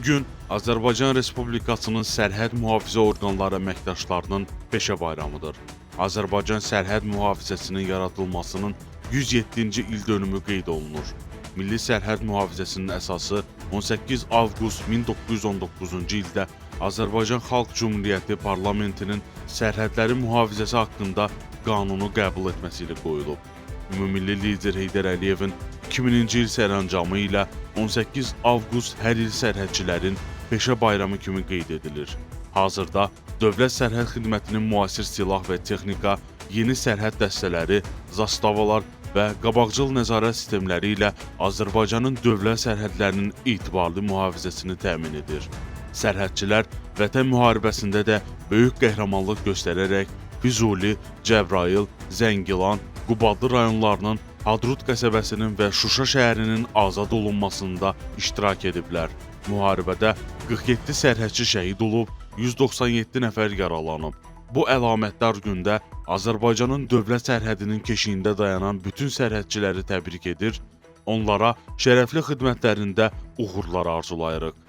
Bugün Azərbaycan Respublikasının sərhəd mühafizə orqanları əməkdaşlarının peşə bayramıdır. Azərbaycan sərhəd mühafizəsinin yaradılmasının 107-ci ildönümü qeyd olunur. Milli sərhəd mühafizəsinin əsası 18 avqust 1919-cu ildə Azərbaycan Xalq Cümhuriyyəti Parlamentinin sərhədləri mühafizəsi haqqında qanunu qəbul etməsi ilə qoyulub. Ümumilli lider Heydər Əliyevin 2000-ci il sərəncamı ilə 18 avqust hər il sərhədçilərin peşə bayramı kimi qeyd edilir. Hazırda Dövlət Sərhəd Xidmətinin müasir silah və texnika, yeni sərhəd dəstələri, zastavalar və qabaqcıl nəzarət sistemləri ilə Azərbaycanın dövlət sərhədlərinin etibarlı mühafizəsini təmin edir. Sərhədçilər Vətən müharibəsində də böyük qəhrəmanlıq göstərərək Füzuli, Cəbrayıl, Zəngilan, Qubadlı rayonlarının Hadrut qəsəbəsinin və Şuşa şəhərinin azad olunmasında iştirak ediblər. Müharibədə 47 sərhədçi şəhid olub, 197 nəfər yaralanıb. Bu əlamətdar gündə Azərbaycanın dövlət sərhədinin keşiyində dayanan bütün sərhədçiləri təbrik edir, onlara şərəfli xidmətlərində uğurlar arzulayırıq.